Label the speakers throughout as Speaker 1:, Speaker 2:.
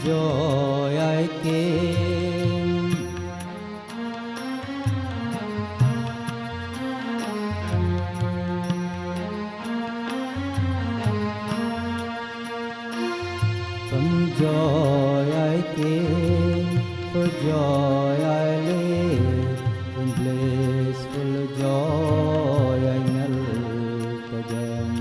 Speaker 1: joy I came. From joy I came, for joy I live, in blissful joy I melt again.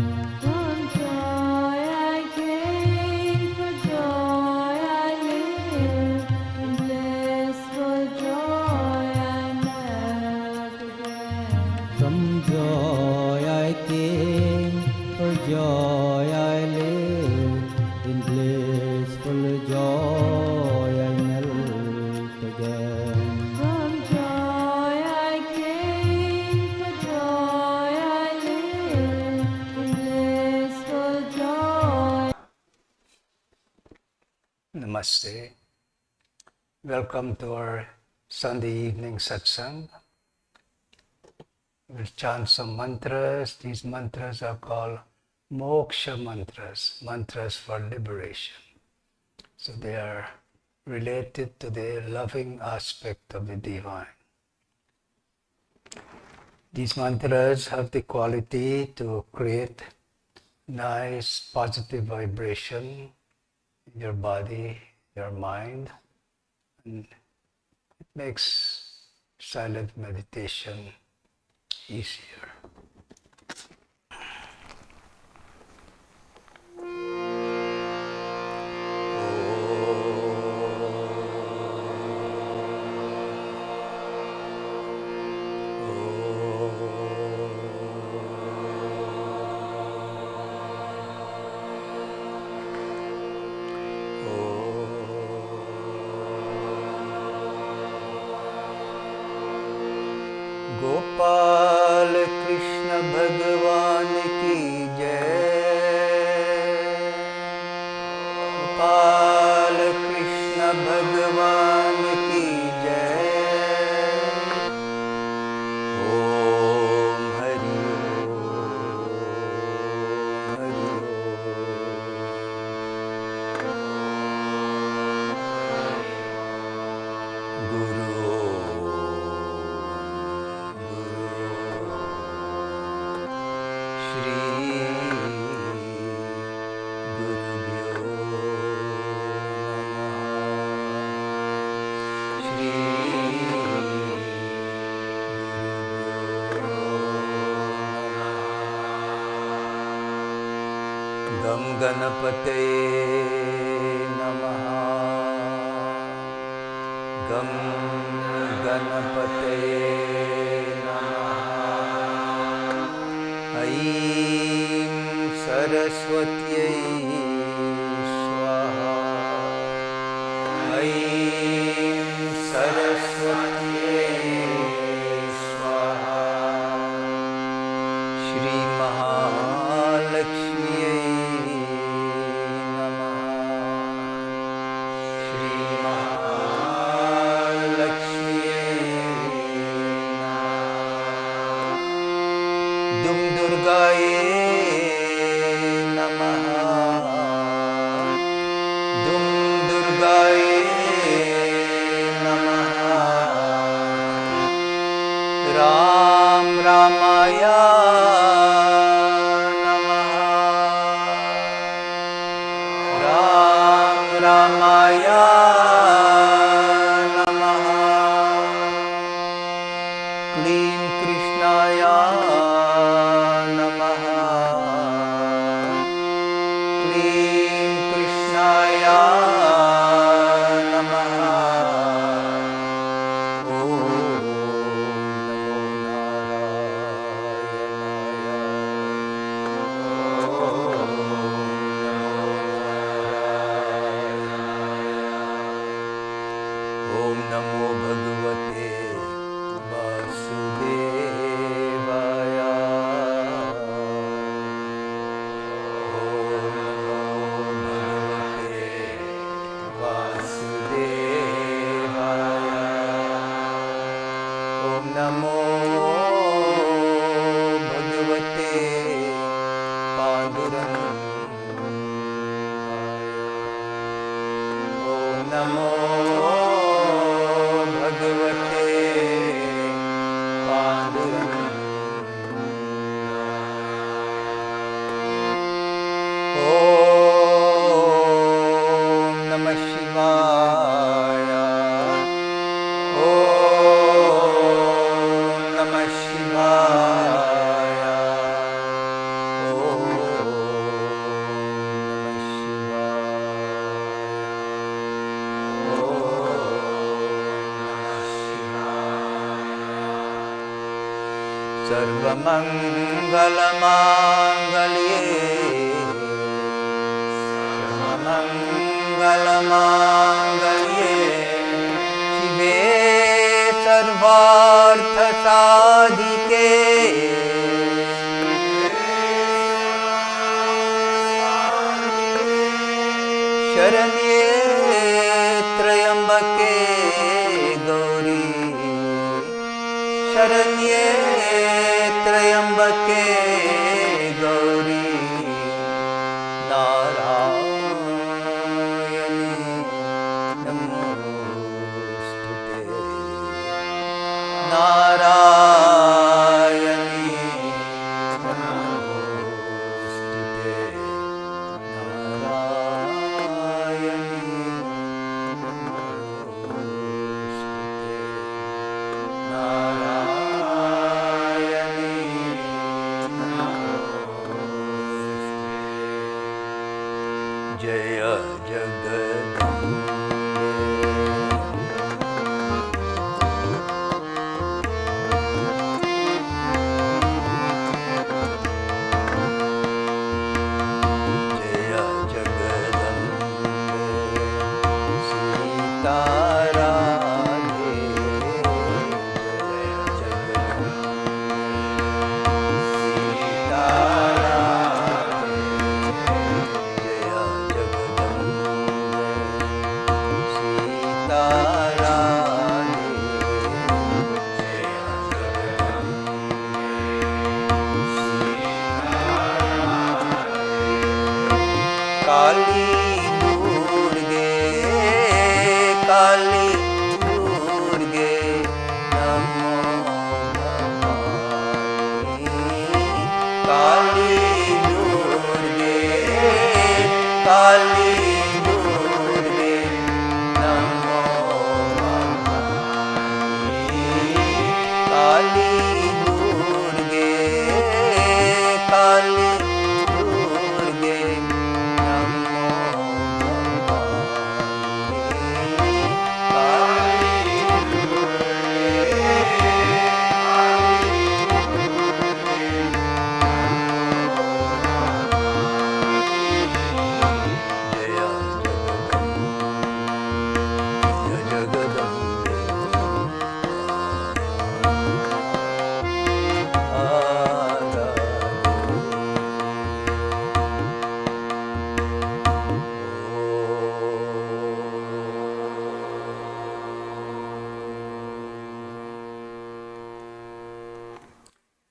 Speaker 2: From joy I came, for joy I live, in blissful joy I melt again.
Speaker 1: From joy I came, for joy I live, in blissful joy I melt again.
Speaker 2: From joy I came, for joy I live, in blissful joy.
Speaker 3: Namaste. Welcome to our Sunday evening satsang. We'll chant some mantras. These mantras are called moksha mantras, mantras for liberation. So they are related to the loving aspect of the divine. These mantras have the quality to create nice positive vibration in your body, your mind, and it makes silent meditation easier. Gopal Krishna भगवान की जय। गोपाल कृष्ण भगवान की जय। ओम हरि गं गणपतये नमः। गं गणपतये नमः। ऐं सरस्वत्यै स्वाहा। ऐं सरस्वत्यै स्वाहा। श्री महालक्ष्म्यै दुर्गाये नमः। दुम दुर्गाये नमः। राम रामाय नमः। राम रामाय नमः। क्लीं कृष्णाय Namo Bhagavate Panduranga. Om Namah Shivaya. Om Namah Shivaya. Om Namah Shivaya. Om Namah Shivaya. Sarvamangalamangalye Sarvamangalamangalye Shive Sarvarthasadhike Sharanye Trayambake Gauri Sharanye Trayambake Gauri Narayani Namostute Narayani Namostute Narayani Namostute Narayani Namostute Jaya Jagadambe Jaya Jagadambe Sita Radhe Jaya Jagadambe Sita Radhe Jaya Jagadambe Sita Radhe Jaya Jagadambe Kali Durge Kali Durge Namo Bhavani Kali Durge Kali Durge Namo Bhavani Kali Durge Kali Durge Namo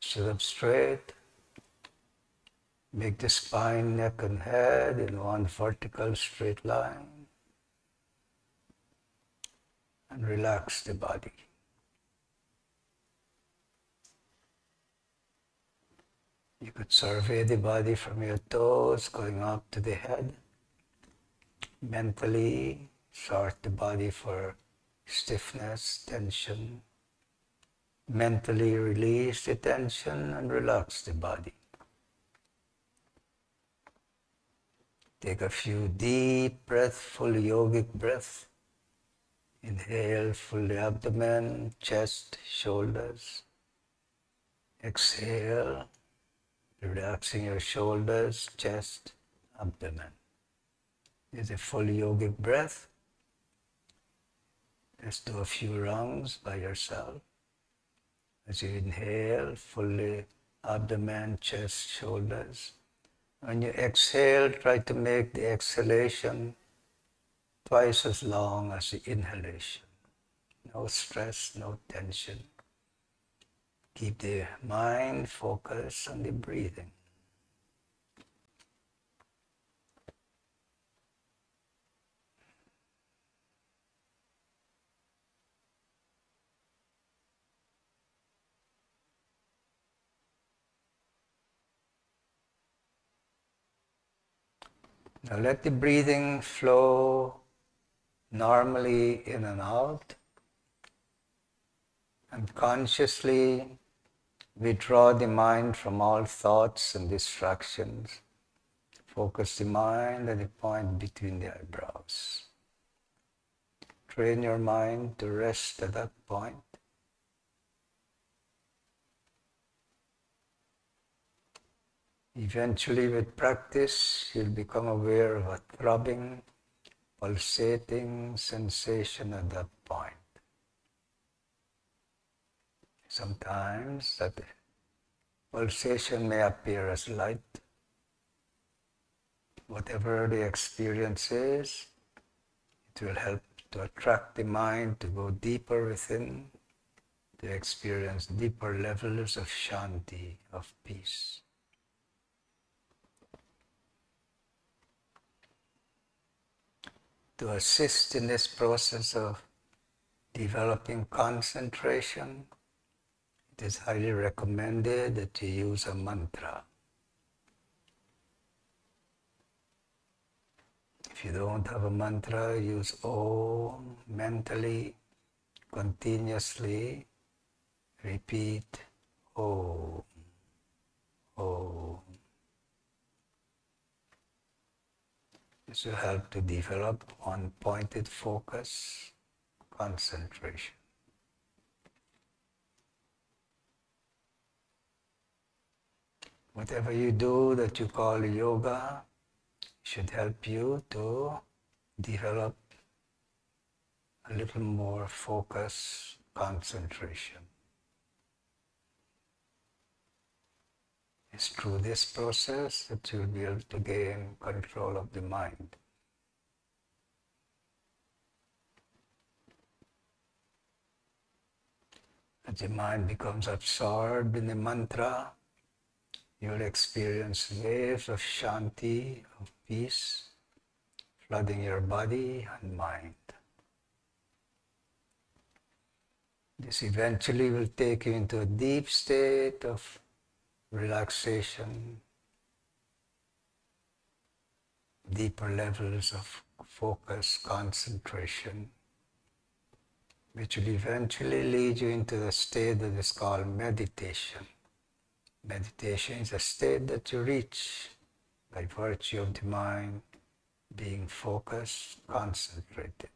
Speaker 3: Sit up straight. Make the spine, neck and head in one vertical straight line. And relax the body. You could survey the body from your toes going up to the head. Mentally sort the body for stiffness, tension. Mentally release the tension and relax the body. Take a few deep breaths, full yogic breath. Inhale, full the abdomen, chest, shoulders. Exhale, relaxing your shoulders, chest, abdomen. Is a full yogic breath. Let's do a few rounds by yourself. As you inhale, fully abdomen, chest, shoulders. When you exhale, try to make the exhalation twice as long as the inhalation. No stress, no tension. Keep the mind focused on the breathing. Now let the breathing flow normally in and out, and consciously withdraw the mind from all thoughts and distractions. Focus the mind at the point between the eyebrows. Train your mind to rest at that point. Eventually, with practice, you'll become aware of a throbbing, pulsating sensation at that point. Sometimes that pulsation may appear as light. Whatever the experience is, it will help to attract the mind to go deeper within, to experience deeper levels of shanti, of peace. To assist in this process of developing concentration, it is highly recommended that you use a mantra. If you don't have a mantra, use Om mentally, continuously. Repeat Om, Om. This will help to develop one-pointed focus, concentration. Whatever you do that you call yoga should help you to develop a little more focus, concentration. It's through this process that you'll be able to gain control of the mind. As the mind becomes absorbed in the mantra, you'll experience waves of shanti, of peace, flooding your body and mind. This eventually will take you into a deep state of relaxation, deeper levels of focus, concentration, which will eventually lead you into the state that is called meditation. Meditation is a state that you reach by virtue of the mind being focused, concentrated.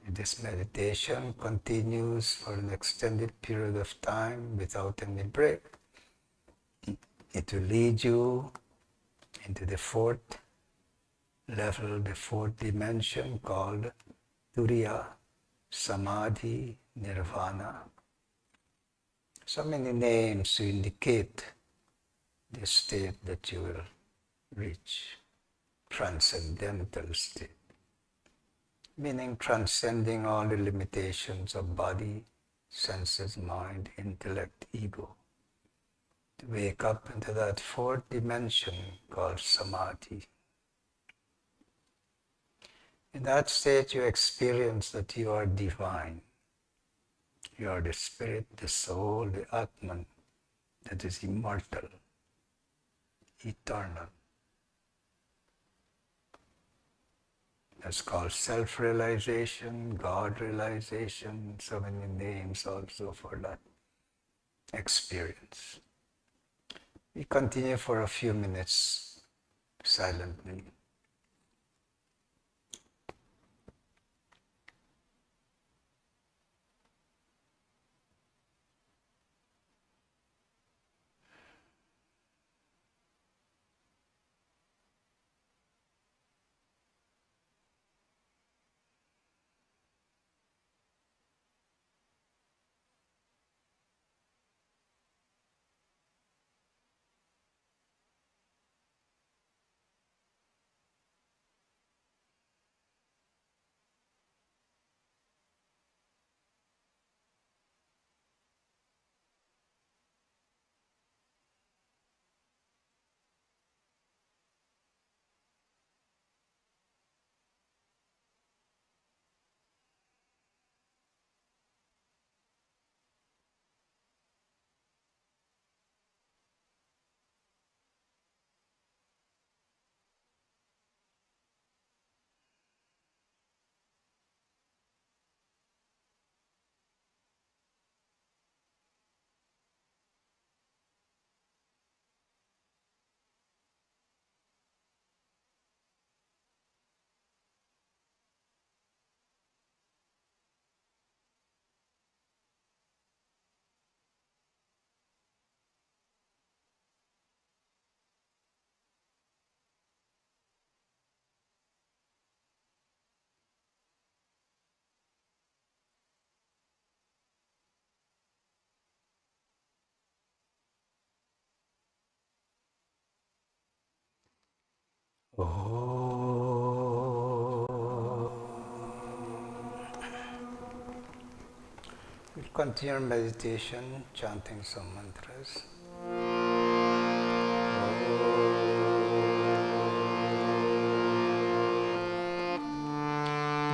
Speaker 3: This meditation continues for an extended period of time without any break. It will lead you into the fourth level, the fourth dimension called Turiya Samadhi Nirvana. So many names to indicate the state that you will reach, transcendental state, meaning transcending all the limitations of body, senses, mind, intellect, ego. To wake up into that fourth dimension called Samadhi. In that state you experience that you are divine. You are the spirit, the soul, the Atman that is immortal, eternal. That's called self-realization, God-realization, so many names also for that experience. We continue for a few minutes silently. We'll continue meditation, chanting some mantras.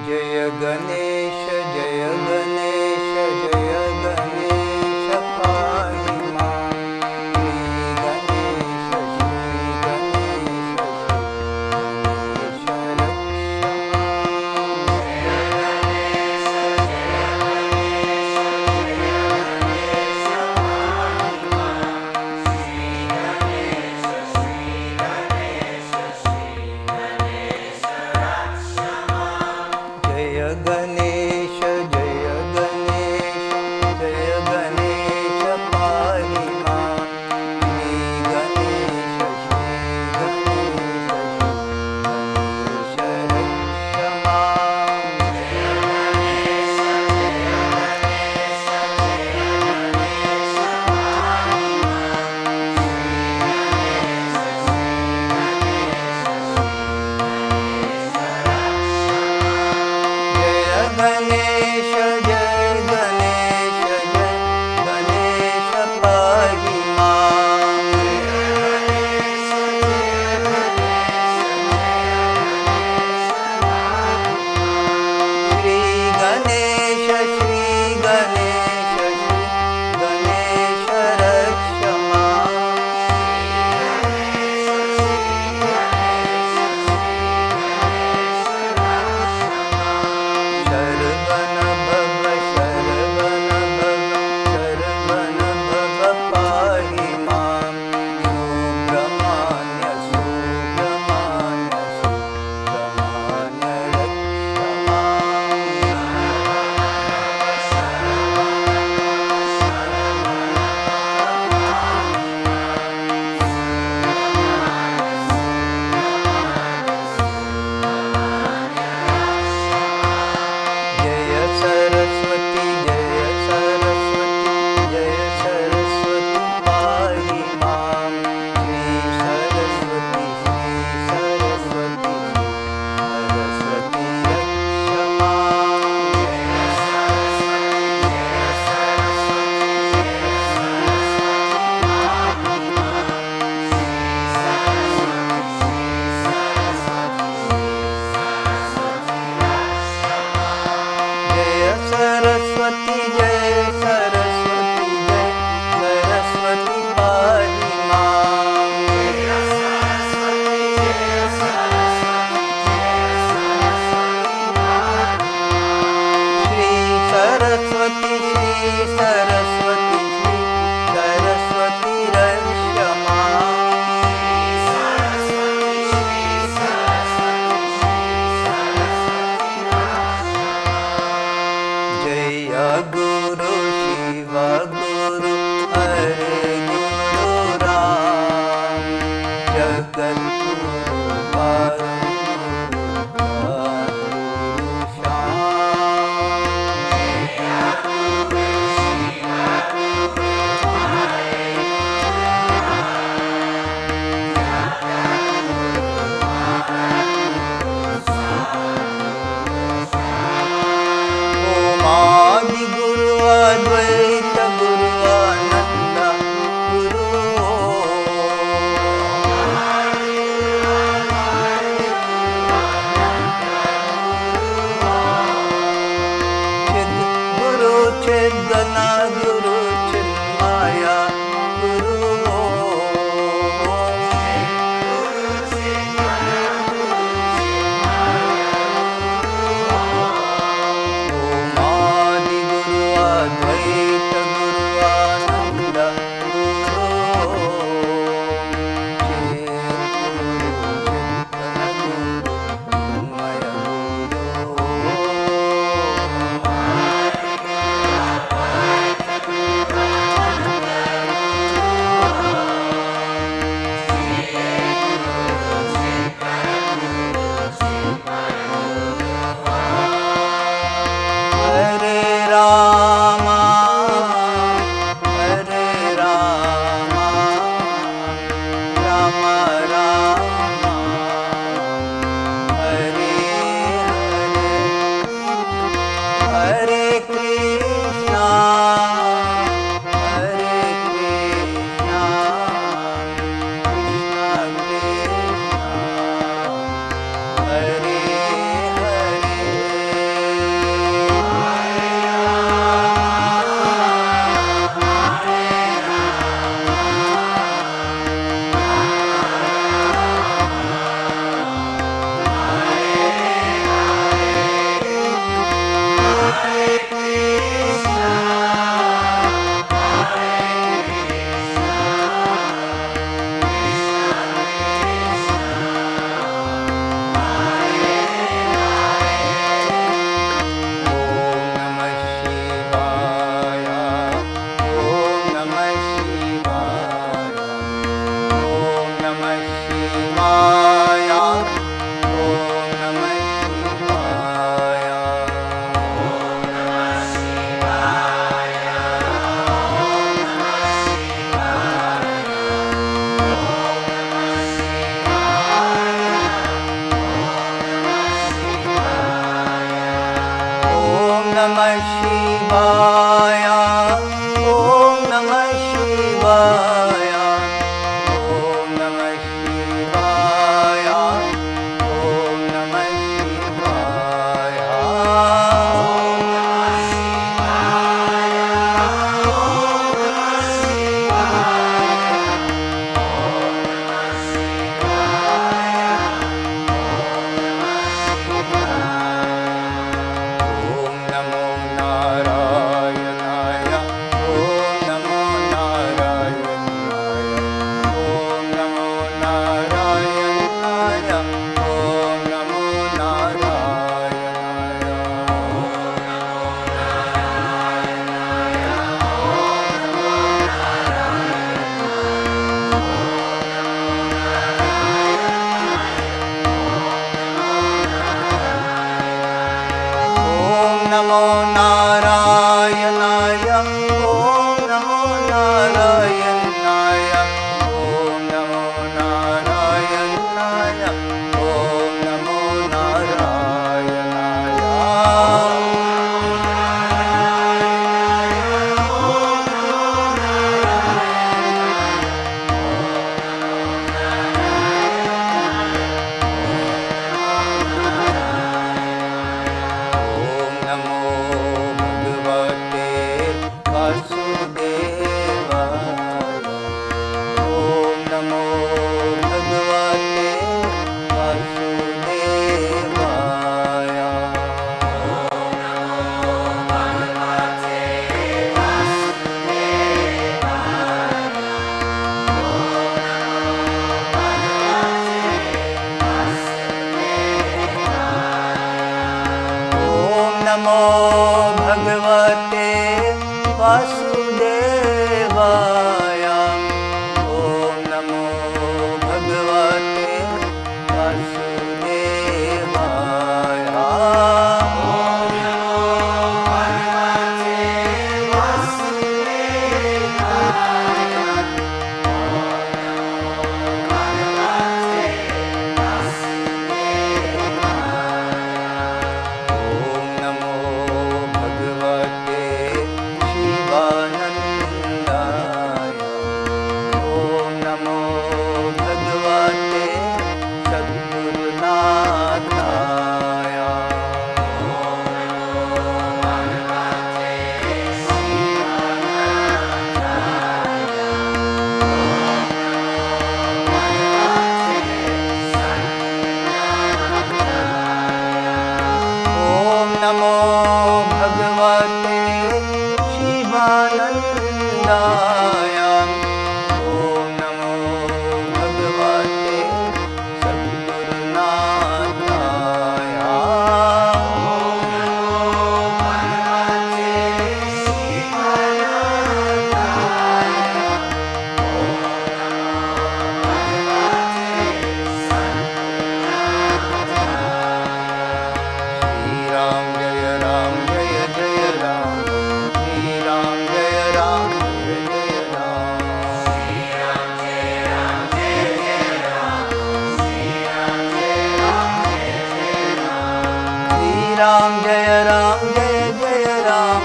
Speaker 3: Jaya Ganesha, Jaya Ganesha, Jaya Ganesha, Pahi Maan. Namah Shivaya, Om Namah Shivaya, Om Namah Shivaya, Om Namah Shivaya, Om Namah Om Namo Narayanaya, Om Namo Narayanaya, Om Namo Narayanaya, Om Namo Narayanaya, Om Namo Narayanaya, Om Namo Narayanaya, Om Namo Narayanaya, Om Namo Om Namo Bhagavate Vasudevaya, Om Namo Bhagavate Vasudevaya, Om Namo Bhagavate Vasudevaya, Om Namo Bhagavate Vasudevaya, Om Om Namo Bhagavate Shivanandaya, Om Namo Bhagavate Sadgurunathaya, Om Namo Bhagavate Shivanandaya, Om Namo Bhagavate Sadgurunathaya, Shri Ram Jaya Ram Jaya Jaya Ram, Shri Ram Jaya Ram Jaya Jaya Ram, Shri Ram Jaya Ram Jaya Jaya Ram, Shri Ram Jaya Ram Jaya Jaya Ram, Shri Ram Jaya Ram Jaya Jaya Ram, Shri Ram Jaya Ram Jaya Jaya Ram, Shri Ram Jaya Ram Jaya Jaya Ram,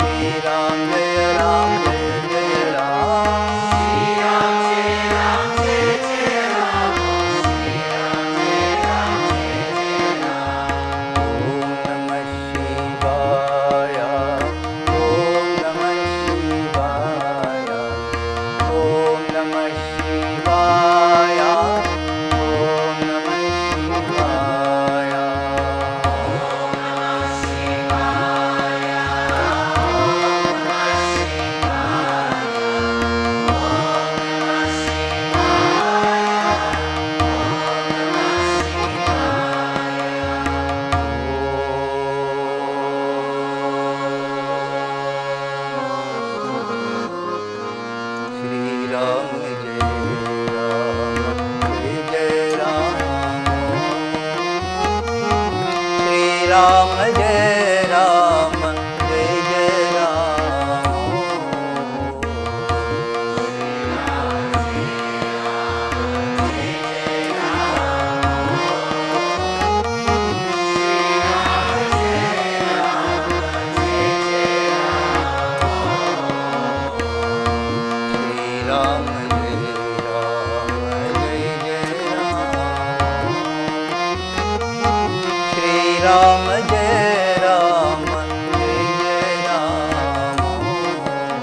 Speaker 3: Shri Ram Jaya Ram Jaya Jaya Ram. Om Namah Shivaya, Om Namah Shivaya, Om Namah Shivaya, Om Namah Shivaya, Om Namah Shivaya. Ram Jai Ram, Jai Jai Ram. Ram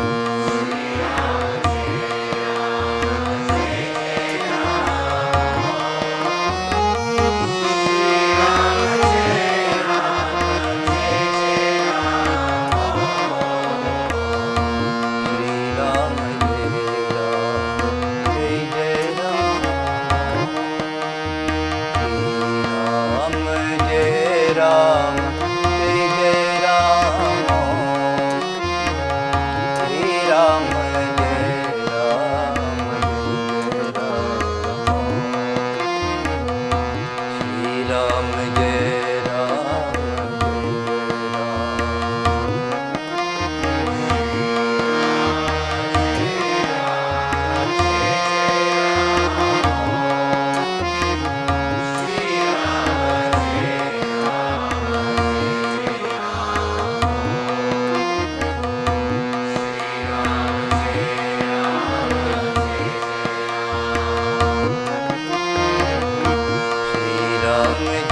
Speaker 3: Jai Ram, Jai Jai Ram. Shri Ram Jai Ram, Jai Jai Ram. Om Shri Ram Jai Ram, Jai Jai Ram. Shri Ram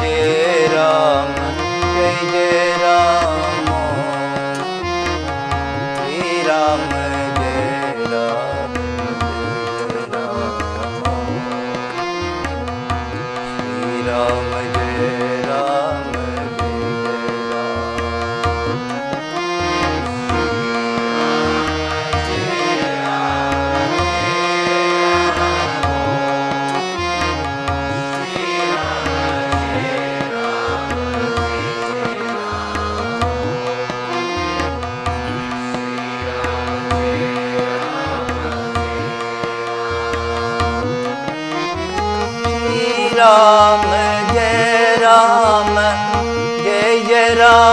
Speaker 3: Jai Ram, Jai Jai Ram.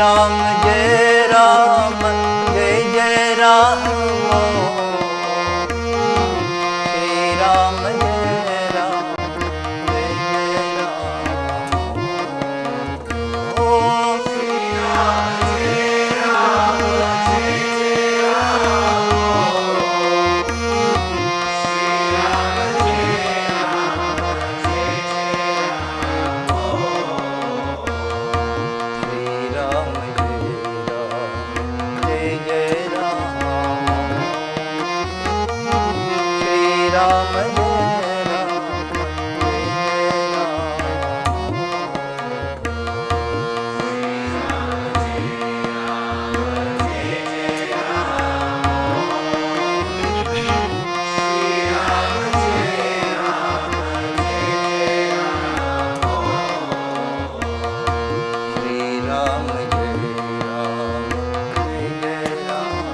Speaker 3: Ram Jai Ram, Jai Jai Ram. Shri Ram Jai Ram, Jai Jai Ram. Om Shri Ram Jai Ram, Jai Jai Ram. Shri Ram Jai Ram, Jai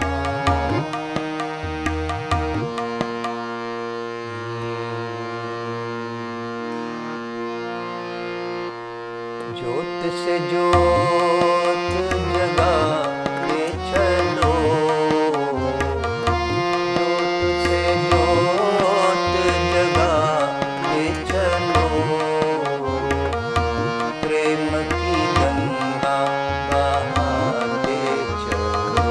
Speaker 3: Jai Ram. ज्योत से ज्योत जगा के चलो, ज्योत से ज्योत जगा के चलो, प्रेम की गंगा बहाते चलो,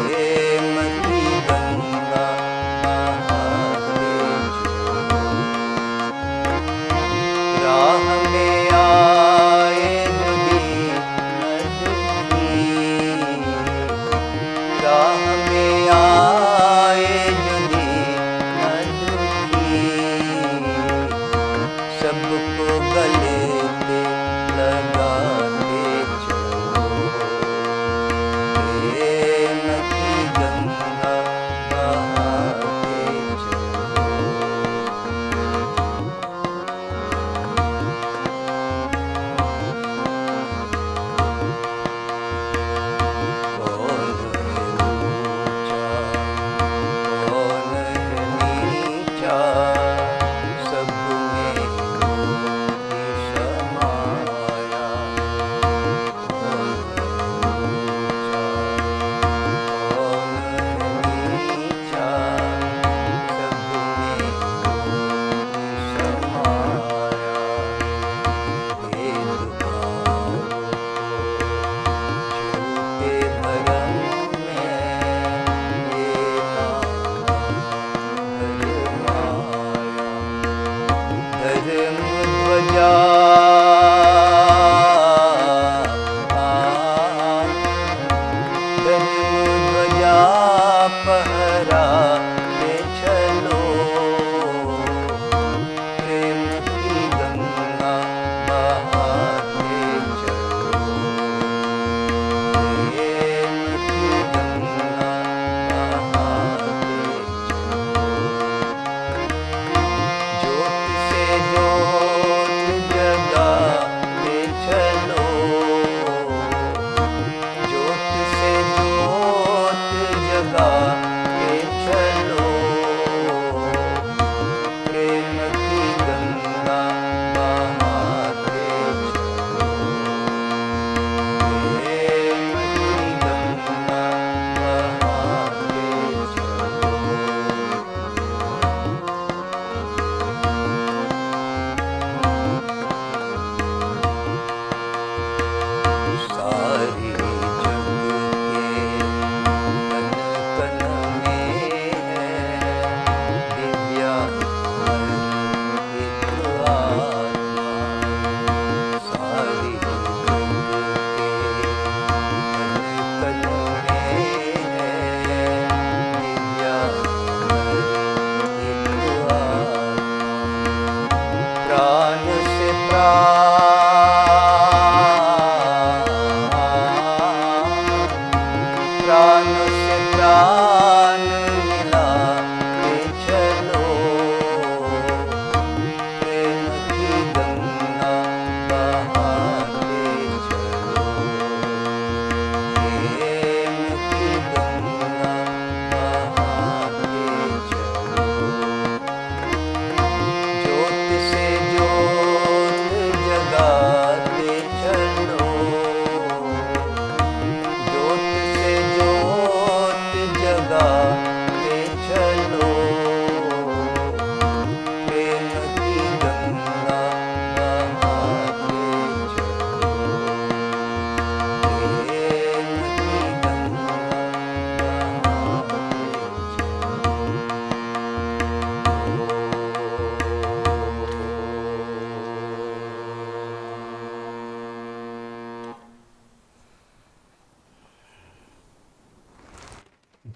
Speaker 3: प्रेम की गंगा बहाते चलो। राह में आए जो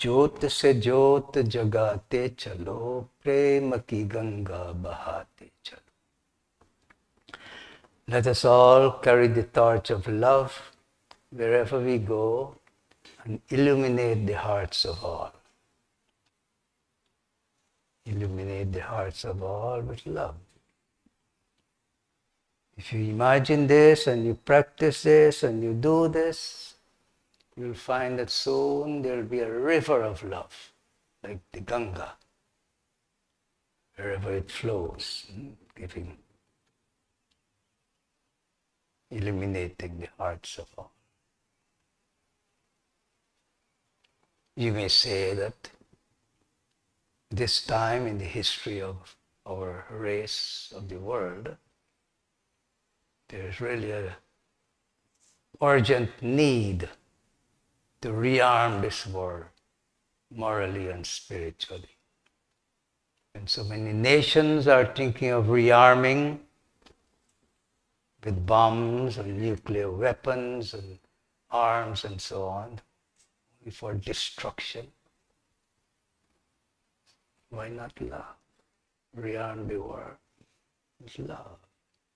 Speaker 3: ज्योत से ज्योत जगाते चलो, प्रेम की गंगा बहाते चलो. Let us all carry the torch of love wherever we go and illuminate the hearts of all. Illuminate the hearts of all with love. If you imagine this and you practice this and you do this, you'll find that soon there'll be a river of love, like the Ganga, wherever it flows, giving, illuminating the hearts of all. You may say that this time in the history of our race, of the world, there's really an urgent need to rearm this world morally and spiritually. And so many nations are thinking of rearming with bombs and nuclear weapons and arms and so on, for destruction. Why not love? Rearm the world with love,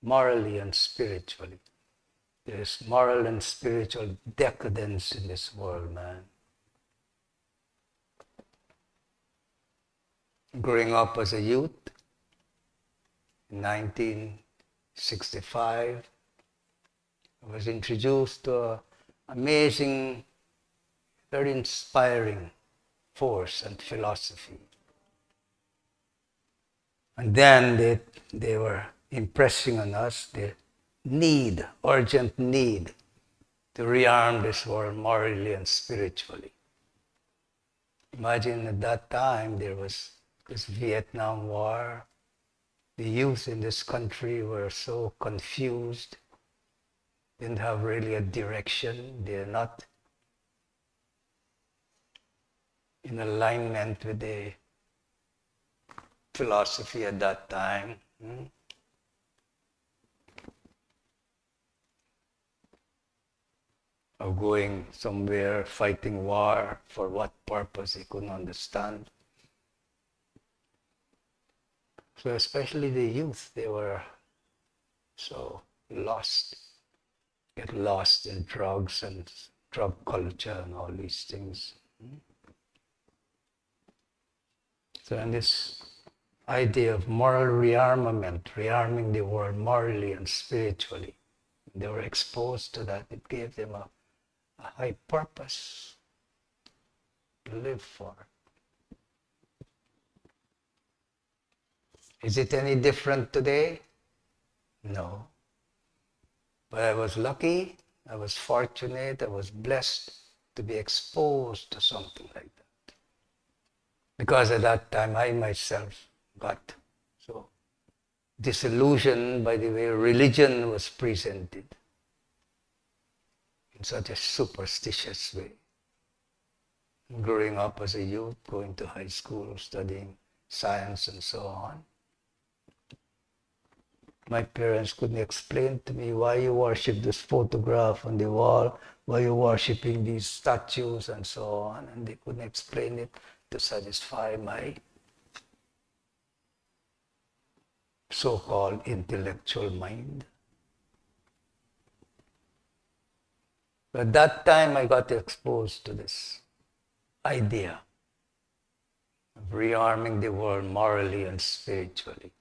Speaker 3: morally and spiritually. There is moral and spiritual decadence in this world, man. Growing up as a youth, in 1965, I was introduced to an amazing, very inspiring force and philosophy. And then they were impressing on us the need, urgent need, to rearm this world morally and spiritually. Imagine at that time there was this Vietnam War. The youth in this country were so confused, didn't have really a direction. They're not in alignment with the philosophy at that time. Of going somewhere, fighting war, for what purpose, he couldn't understand. So especially the youth, they were so lost, get lost in drugs and drug culture and all these things. So in this idea of moral rearmament, rearming the world morally and spiritually, they were exposed to that. It gave them a high purpose to live for. Is it any different today? No. But I was lucky, I was fortunate, I was blessed to be exposed to something like that. Because at that time I myself got so disillusioned by the way religion was presented in such a superstitious way. Growing up as a youth, going to high school, studying science and so on. My parents couldn't explain to me why you worship this photograph on the wall, why you're worshipping these statues and so on, and they couldn't explain it to satisfy my so-called intellectual mind. But at that time I got exposed to this idea of rearming the world morally and spiritually.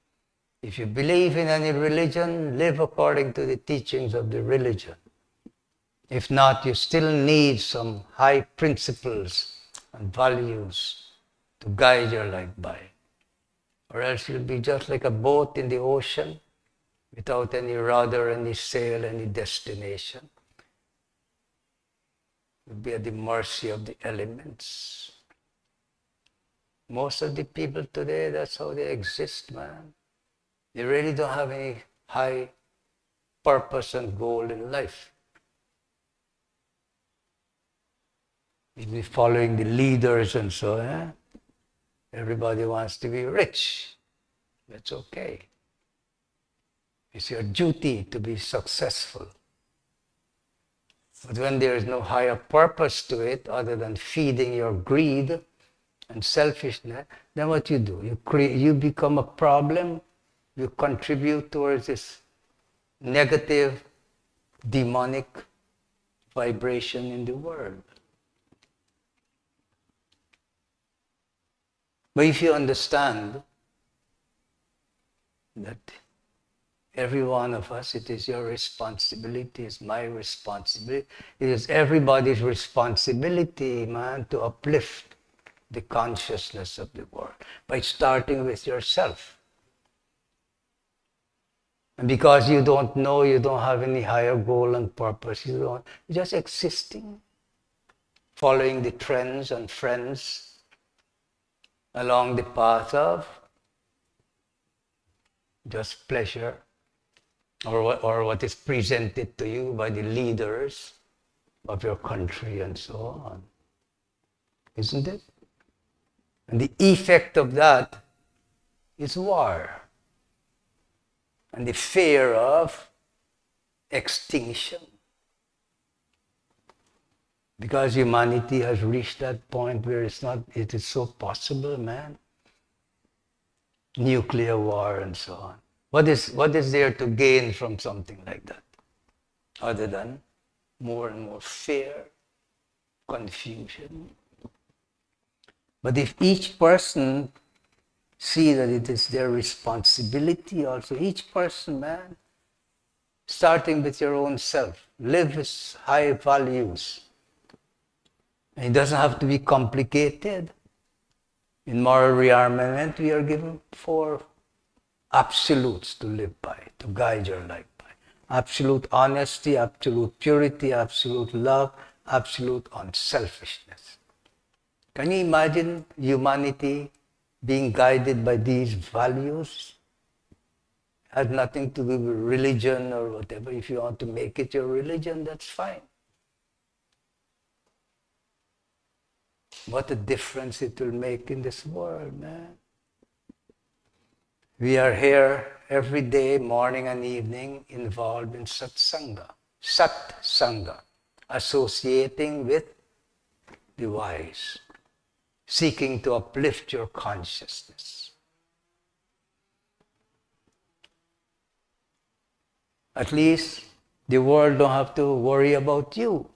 Speaker 3: If you believe in any religion, live according to the teachings of the religion. If not, you still need some high principles and values to guide your life by. Or else you'll be just like a boat in the ocean without any rudder, any sail, any destination. You'll be at the mercy of the elements. Most of the people today, that's how they exist, man. They really don't have any high purpose and goal in life. Maybe following the leaders and so on. Everybody wants to be rich. That's okay. It's your duty to be successful. But when there is no higher purpose to it other than feeding your greed and selfishness, then what you do? You become a problem, you contribute towards this negative, demonic vibration in the world. But if you understand that every one of us, it is your responsibility, it's my responsibility, it is everybody's responsibility, man, to uplift the consciousness of the world by starting with yourself. And because you don't know, you don't have any higher goal and purpose, you're just existing, following the trends and friends along the path of just pleasure, or what is presented to you by the leaders of your country and so on. Isn't it? And the effect of that is war and the fear of extinction. Because humanity has reached that point where it is so possible, man. Nuclear war and so on. What is there to gain from something like that? Other than more and more fear, confusion. But if each person see that it is their responsibility also, each person, man, starting with your own self, live with high values. And it doesn't have to be complicated. In moral rearmament, we are given 4 absolutes to live by, to guide your life by. Absolute honesty, absolute purity, absolute love, absolute unselfishness. Can you imagine humanity being guided by these values? It has nothing to do with religion or whatever. If you want to make it your religion, that's fine. What a difference it will make in this world, man. We are here every day, morning and evening, involved in Satsanga. Satsanga, associating with the wise, seeking to uplift your consciousness. At least the world don't have to worry about you.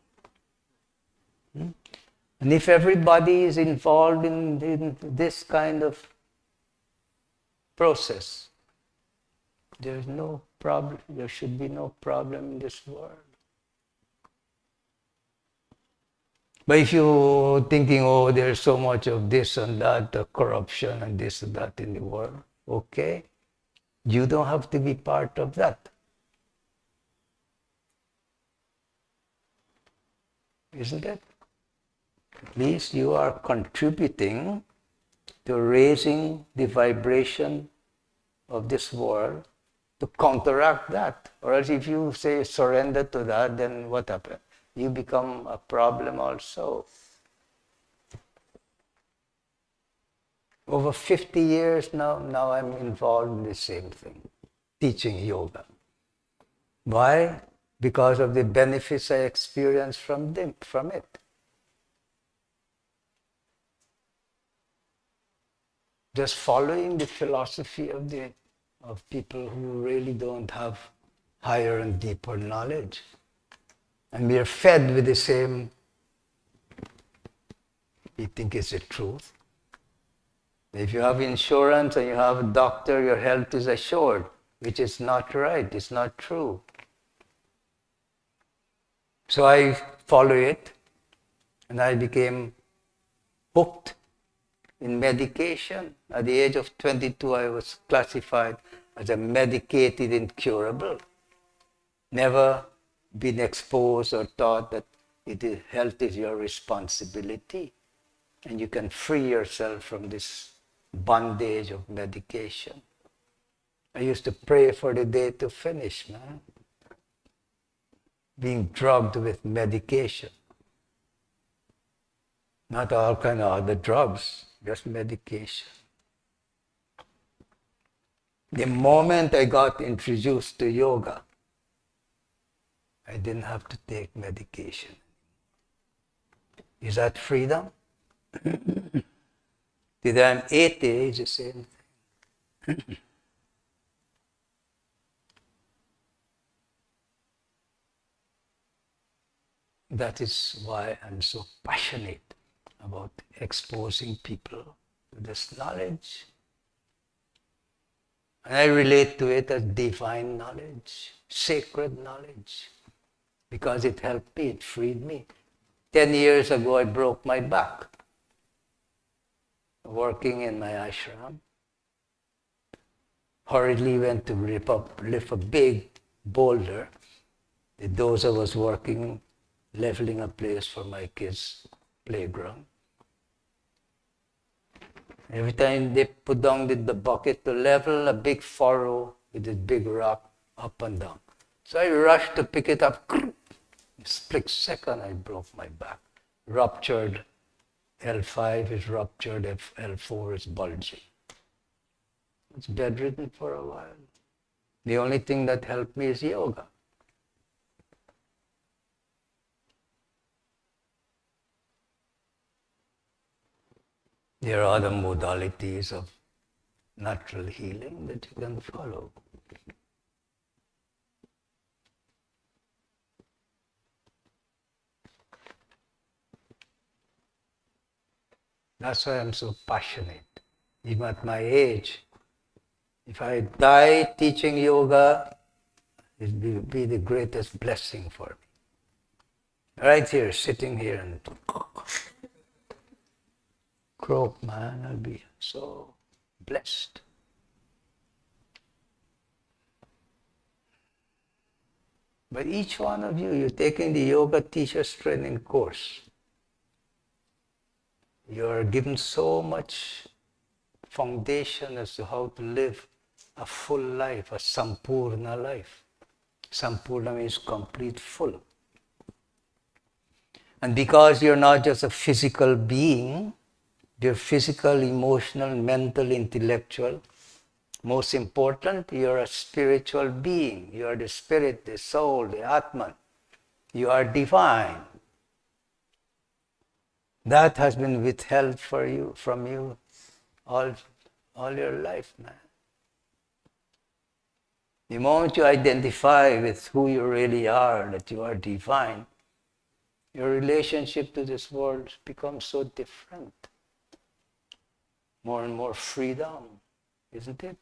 Speaker 3: And if everybody is involved in this kind of process, there is no problem. There should be no problem in this world. But if you're thinking, oh, there's so much of this and that, corruption and this and that in the world, okay, you don't have to be part of that. Isn't it? At least you are contributing to raising the vibration of this world to counteract that. Or else if you say surrender to that, then what happens? You become a problem also. Over 50 years now I'm involved in the same thing, teaching yoga. Why? Because of the benefits I experienced from it. Just following the philosophy of people who really don't have higher and deeper knowledge. And we are fed with the same, we think it's the truth. If you have insurance and you have a doctor, your health is assured, which is not right, it's not true. So I follow it, and I became hooked in medication. At the age of 22, I was classified as a medicated incurable. Never been exposed or taught that health is your responsibility, and you can free yourself from this bondage of medication. I used to pray for the day to finish, man. Being drugged with medication. Not all kind of other drugs, just medication. The moment I got introduced to yoga, I didn't have to take medication. Is that freedom? Today I'm 80, it's the same thing. That is why I'm so passionate about exposing people to this knowledge. And I relate to it as divine knowledge, sacred knowledge, because it helped me, it freed me. 10 years ago, I broke my back working in my ashram. Hurriedly went to lift a big boulder. The dozer was working, leveling a place for my kids' playground. Every time they put down the bucket to level a big furrow with this big rock up and down. So I rushed to pick it up. In a split second, I broke my back. Ruptured. L5 is ruptured, L4 is bulging. It's bedridden for a while. The only thing that helped me is yoga. There are other modalities of natural healing that you can follow. That's why I'm so passionate. Even at my age, if I die teaching yoga, it will be the greatest blessing for me. Right here, sitting here and croak, man, I'll be so blessed. But each one of you, you're taking the yoga teacher's training course. You are given so much foundation as to how to live a full life, a sampurna life. Sampurna means complete, full. And because you're not just a physical being, you're physical, emotional, mental, intellectual. Most important, you're a spiritual being. You are the spirit, the soul, the Atman. You are divine. That has been withheld from you all your life, man. The moment you identify with who you really are, that you are divine, your relationship to this world becomes so different. More and more freedom, isn't it?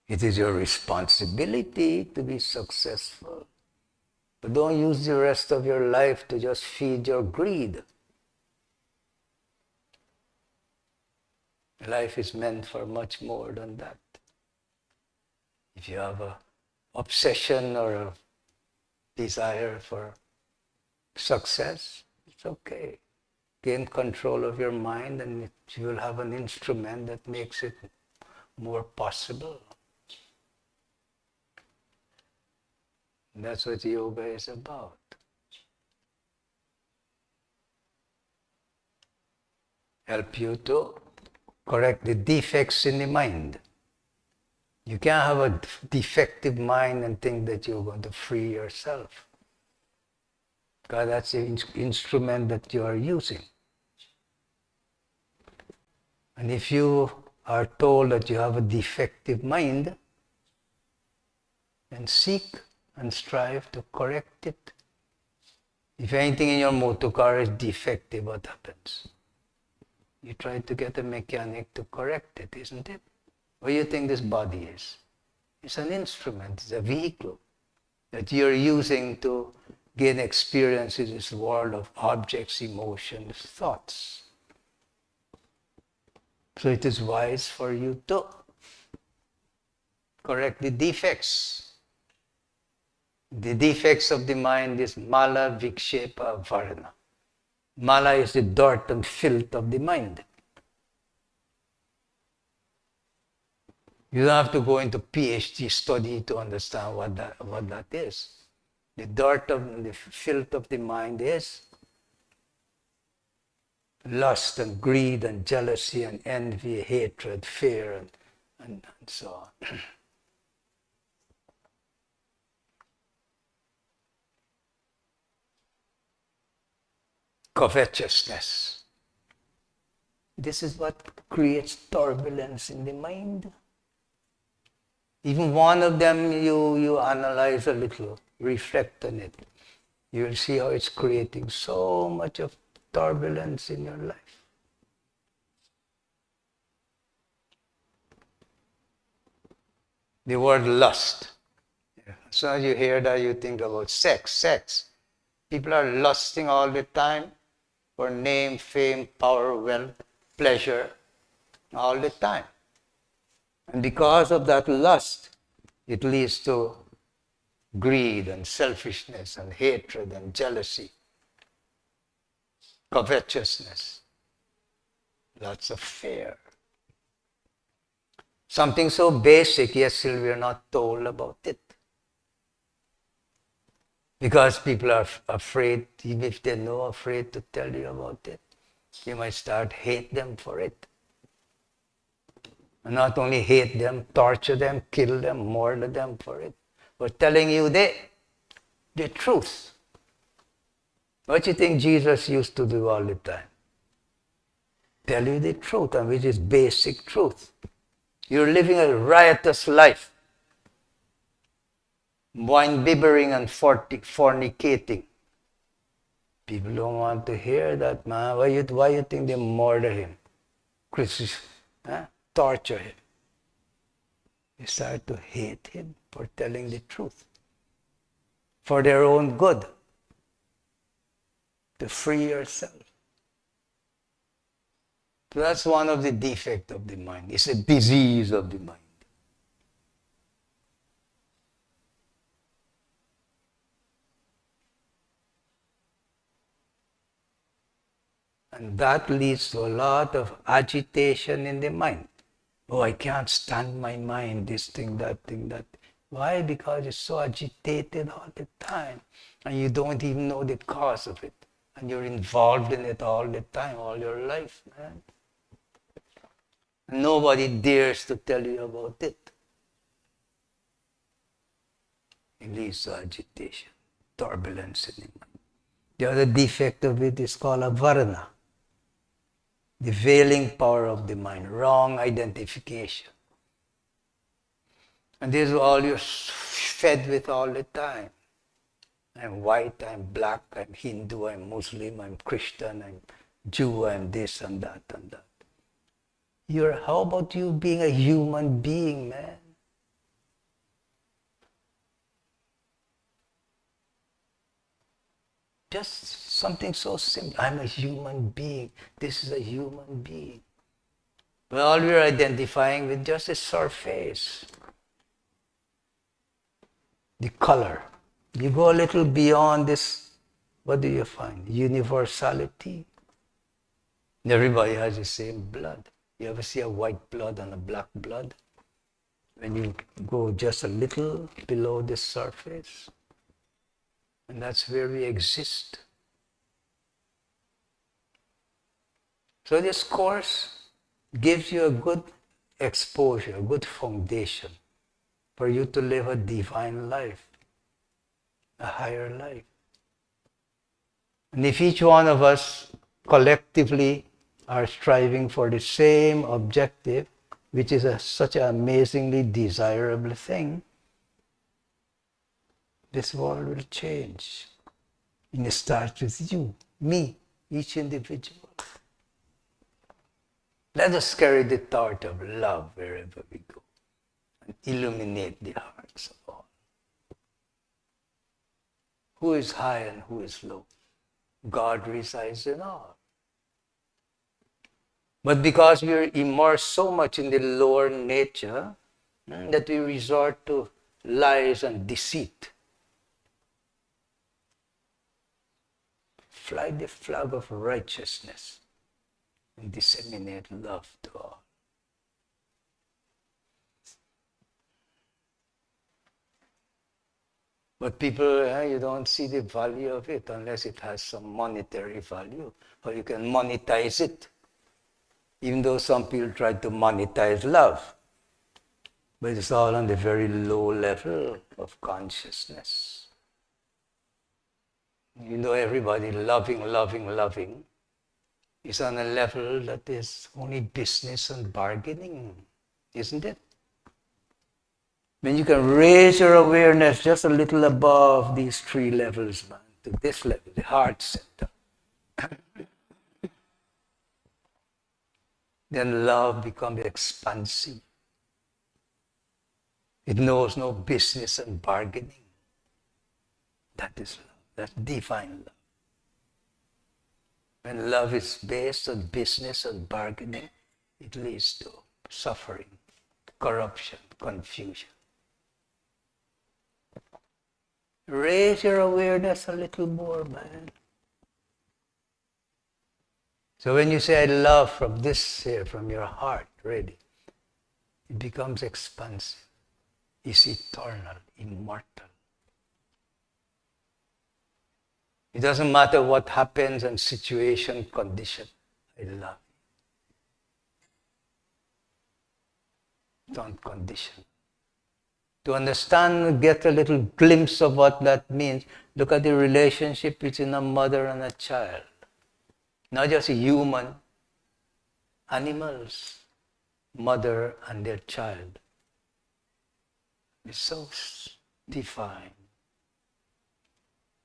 Speaker 3: It is your responsibility to be successful. But don't use the rest of your life to just feed your greed. Life is meant for much more than that. If you have an obsession or a desire for success, it's okay. Gain control of your mind and you will have an instrument that makes it more possible. And that's what yoga is about. Help you to correct the defects in the mind. You can't have a defective mind and think that you're going to free yourself. Because that's the instrument that you are using. And if you are told that you have a defective mind, then seek and strive to correct it. If anything in your motor car is defective, what happens? You try to get a mechanic to correct it, isn't it? What do you think this body is? It's an instrument, it's a vehicle that you're using to gain experience in this world of objects, emotions, thoughts. So it is wise for you to correct the defects. The defects of the mind is mala, vikshepa, varna. Mala is the dirt and filth of the mind. You don't have to go into PhD study to understand what that is. The dirt of the filth of the mind is lust and greed and jealousy and envy, hatred, fear, and and so on. Covetousness. This is what creates turbulence in the mind. Even one of them, you analyze a little, reflect on it. You'll see how it's creating so much of turbulence in your life. The word lust. So as you hear that, you think about sex. People are lusting all the time for name, fame, power, wealth, pleasure, all the time. And because of that lust, it leads to greed and selfishness and hatred and jealousy, covetousness, lots of fear. Something so basic, yet still we are not told about it. Because people are afraid, even if they know, afraid to tell you about it. You might start hate them for it. And not only hate them, torture them, kill them, murder them for it. But telling you the truth. What do you think Jesus used to do all the time? Tell you the truth, and which is basic truth. You're living a riotous life. Wine bibbering and fornicating. People don't want to hear that, man. Why you think they murder him? Torture him. They start to hate him for telling the truth. For their own good. To free yourself. So that's one of the defects of the mind. It's a disease of the mind. And that leads to a lot of agitation in the mind. Oh, I can't stand my mind, this thing, that thing, that. Why? Because it's so agitated all the time. And you don't even know the cause of it. And you're involved in it all the time, all your life, man. Nobody dares to tell you about it. It leads to agitation, turbulence in the mind. The other defect of it is called avarana. The veiling power of the mind, wrong identification. And this is all you're fed with all the time. I'm white, I'm black, I'm Hindu, I'm Muslim, I'm Christian, I'm Jew, I'm this and that and that. How about you being a human being, man? Just something so simple. I'm a human being. This is a human being. But all we're identifying with just a surface. The color. You go a little beyond this, what do you find? Universality. Everybody has the same blood. You ever see a white blood and a black blood? When you go just a little below the surface. And that's where we exist. So this course gives you a good exposure, a good foundation for you to live a divine life, a higher life. And if each one of us collectively are striving for the same objective, which is such an amazingly desirable thing, this world will change. And it starts with you, me, each individual. Let us carry the torch of love wherever we go and illuminate the hearts of all. Who is high and who is low? God resides in all. But because we are immersed so much in the lower nature that we resort to lies and deceit. Fly the flag of righteousness and disseminate love to all. But people, you don't see the value of it unless it has some monetary value, or you can monetize it. Even though some people try to monetize love. But it's all on the very low level of consciousness. You know, everybody loving, loving, loving is on a level that is only business and bargaining, isn't it? When you can raise your awareness just a little above these three levels, man, to this level, the heart center, then love becomes expansive. It knows no business and bargaining. That is love. That's divine love. When love is based on business and bargaining, it leads to suffering, corruption, confusion. Raise your awareness a little more, man. So when you say I love from this here, from your heart, really, it becomes expansive. It's eternal, immortal. It doesn't matter what happens and situation, condition. I love you. Don't condition. To understand, get a little glimpse of what that means, look at the relationship between a mother and a child. Not just a human, animals, mother and their child. It's so divine.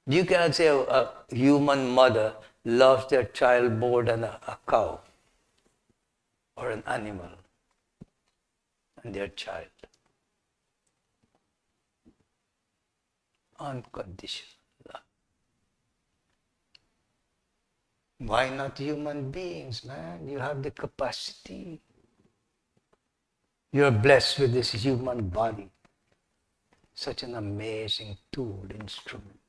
Speaker 3: You cannot say a human mother loves their child more than a cow or an animal and their child. Unconditional love. Why not human beings, man? You have the capacity. You're blessed with this human body. Such an amazing tool, instrument.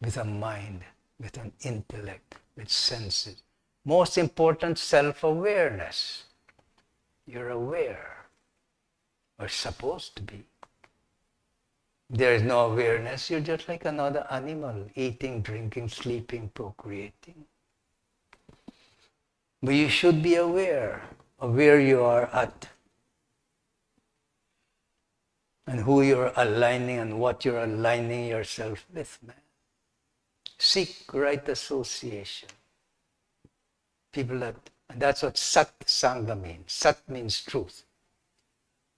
Speaker 3: With a mind, with an intellect, with senses. Most important, self-awareness. You're aware. Or supposed to be. There is no awareness, you're just like another animal, eating, drinking, sleeping, procreating. But you should be aware of where you are at and who you're aligning and what you're aligning yourself with, man. Seek right association. People and that's what Satsang means. Sat means truth.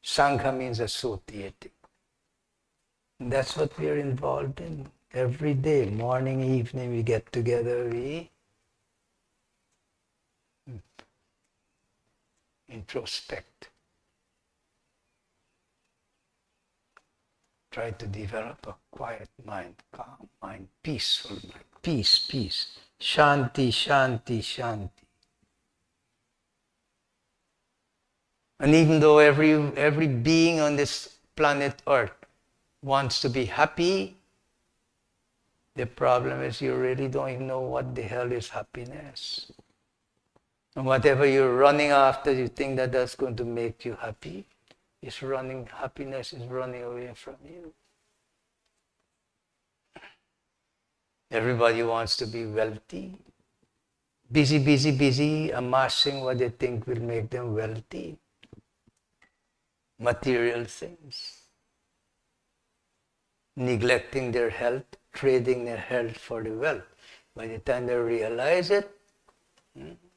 Speaker 3: Sangha means associating. And that's what we are involved in every day. Morning, evening, we get together, we introspect. Try to develop a quiet mind, calm mind, peaceful mind. Peace, peace. Shanti, shanti, shanti. And even though every being on this planet Earth wants to be happy, the problem is you really don't even know what the hell is happiness. And whatever you're running after, you think that that's going to make you happy, happiness is running away from you. Everybody wants to be wealthy. Busy, busy, busy, amassing what they think will make them wealthy. Material things. Neglecting their health, trading their health for the wealth. By the time they realize it,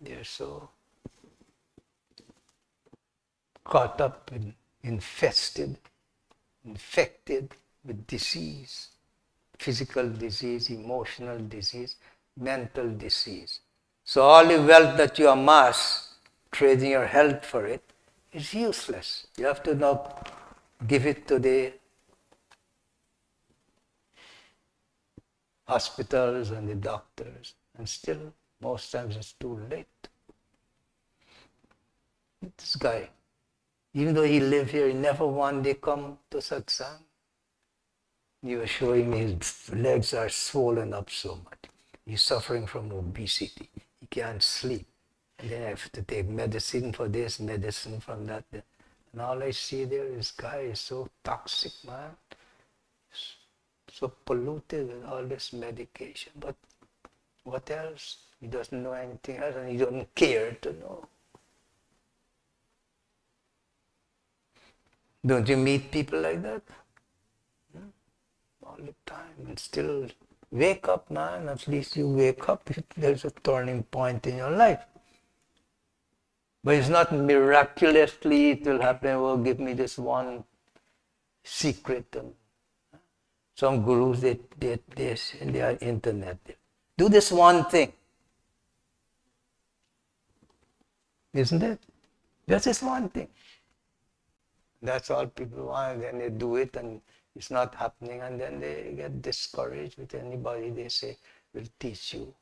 Speaker 3: they're so caught up and infected with disease, physical disease, emotional disease, mental disease. So all the wealth that you amass, trading your health for it, is useless. You have to now give it to the hospitals and the doctors, and still, most times it's too late. This guy, even though he lived here, he never one day come to Satsang. He was showing me his legs are swollen up so much. He's suffering from obesity. He can't sleep. And then I have to take medicine for this, medicine from that. And all I see there is guy is so toxic, man. So polluted with all this medication. But what else? He doesn't know anything else and he doesn't care to know. Don't you meet people like that? All the time. And still wake up, man. At least you wake up if there's a turning point in your life. But it's not miraculously it will happen, oh, give me this one secret. And some gurus, they in their internet. Do this one thing. Isn't it? Just this one thing. That's all people want. Then they do it and it's not happening. And then they get discouraged with anybody they say will teach you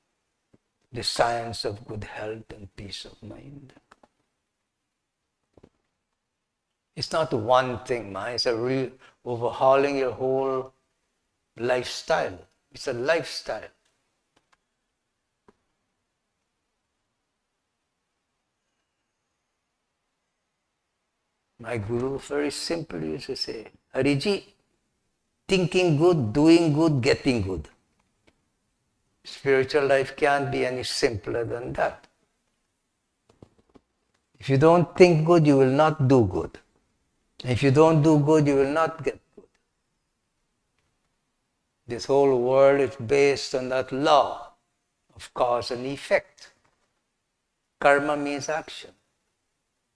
Speaker 3: the science of good health and peace of mind. It's not one thing, man. It's a real overhauling your whole lifestyle. It's a lifestyle. My guru very simply used to say, Hariji, thinking good, doing good, getting good. Spiritual life can't be any simpler than that. If you don't think good, you will not do good. If you don't do good, you will not get good. This whole world is based on that law of cause and effect. Karma means action.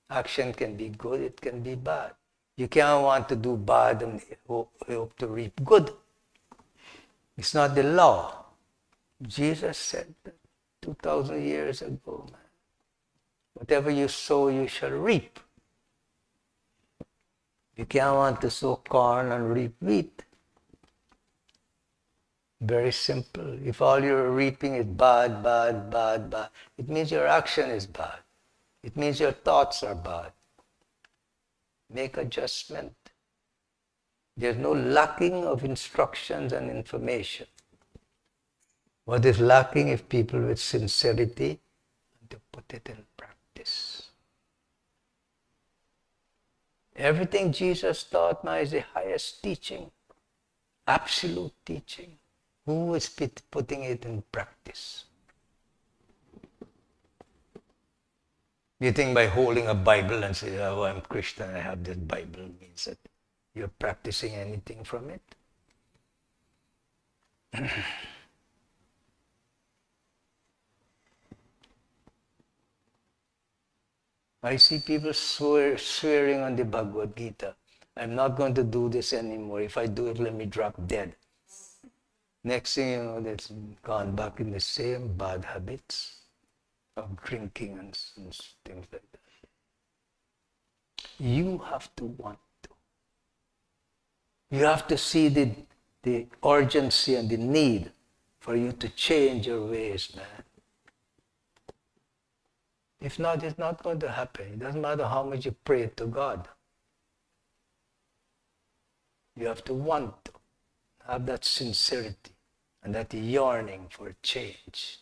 Speaker 3: Action can be good, it can be bad. You can't want to do bad and hope to reap good. It's not the law. Jesus said that 2,000 years ago, man. Whatever you sow, you shall reap. You can't want to sow corn and reap wheat. Very simple. If all you're reaping is bad, bad, bad, bad, it means your action is bad. It means your thoughts are bad. Make adjustment. There's no lacking of instructions and information. What is lacking is people with sincerity and to put it in practice. Everything Jesus taught now is the highest teaching, absolute teaching. Who is putting it in practice? You think by holding a Bible and say, oh, I'm Christian, I have this Bible, means that you're practicing anything from it? I see people swearing on the Bhagavad Gita. I'm not going to do this anymore. If I do it, let me drop dead. Next thing you know, they've gone back in the same bad habits of drinking and things like that. You have to want to. You have to see the urgency and the need for you to change your ways, man. If not, it's not going to happen. It doesn't matter how much you pray to God. You have to want to have that sincerity and that yearning for change.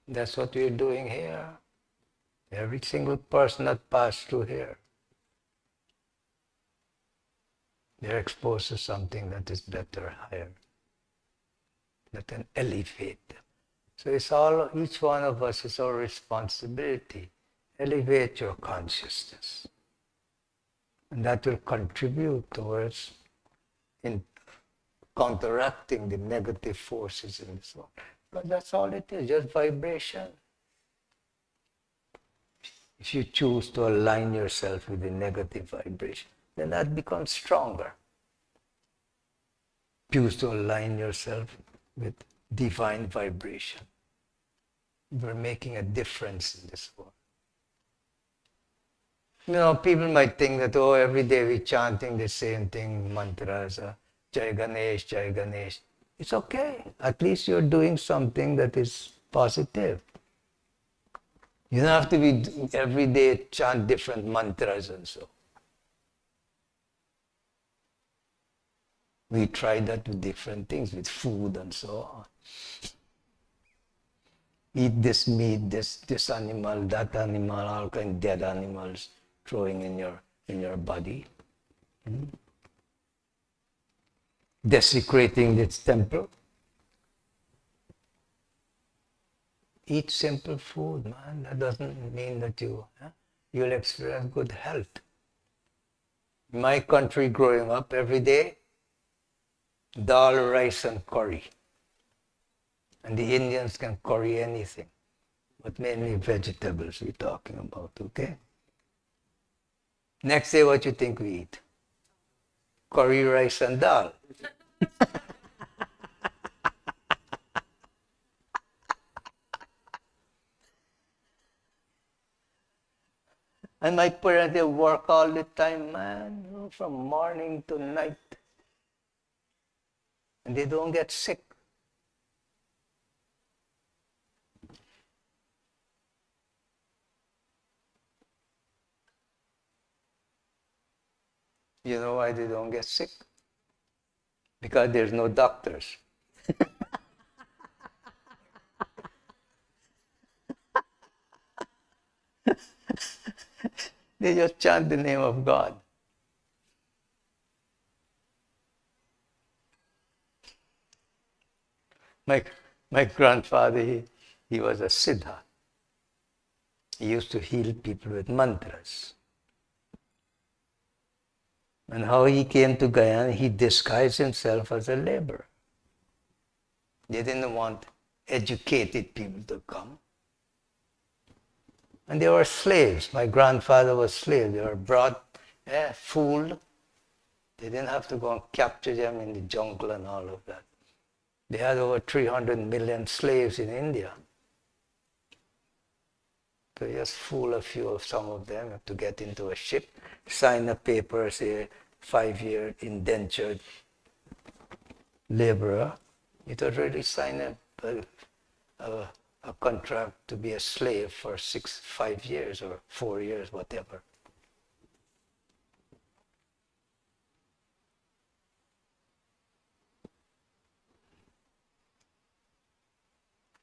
Speaker 3: That's what we're doing here. Every single person that passed through here, they're exposed to something that is better, higher, that can elevate them. So it's all, each one of us is our responsibility. Elevate your consciousness. And that will contribute towards counteracting the negative forces in this world. But that's all it is, just vibration. If you choose to align yourself with the negative vibration, then that becomes stronger. Choose to align yourself with divine vibration. You're making a difference in this world. You know, people might think that, oh, every day we're chanting the same thing, mantras, Jai Ganesh, Jai Ganesh. It's okay. At least you're doing something that is positive. You don't have to be every day chant different mantras and so. We try that with different things, with food and so on. Eat this meat, this animal, that animal, all kind of dead animals throwing in your body. Desecrating this temple. Eat simple food, man. That doesn't mean that you'll experience good health. In my country growing up, every day, dal, rice and curry. And the Indians can curry anything, but mainly vegetables we're talking about, okay? Next day, what you think we eat? Curry, rice and dal. And my parents, they work all the time, man, from morning to night. And they don't get sick. You know why they don't get sick? Because there's no doctors. They just chant the name of God. My grandfather, he was a siddha. He used to heal people with mantras. And how he came to Guyana, he disguised himself as a laborer. They didn't want educated people to come. And they were slaves. My grandfather was slave. They were brought, fooled. They didn't have to go and capture them in the jungle and all of that. They had over 300 million slaves in India. So just fool a few of some of them to get into a ship, sign a paper, say 5-year indentured laborer. It already signed a contract to be a slave for 5 years or 4 years, whatever.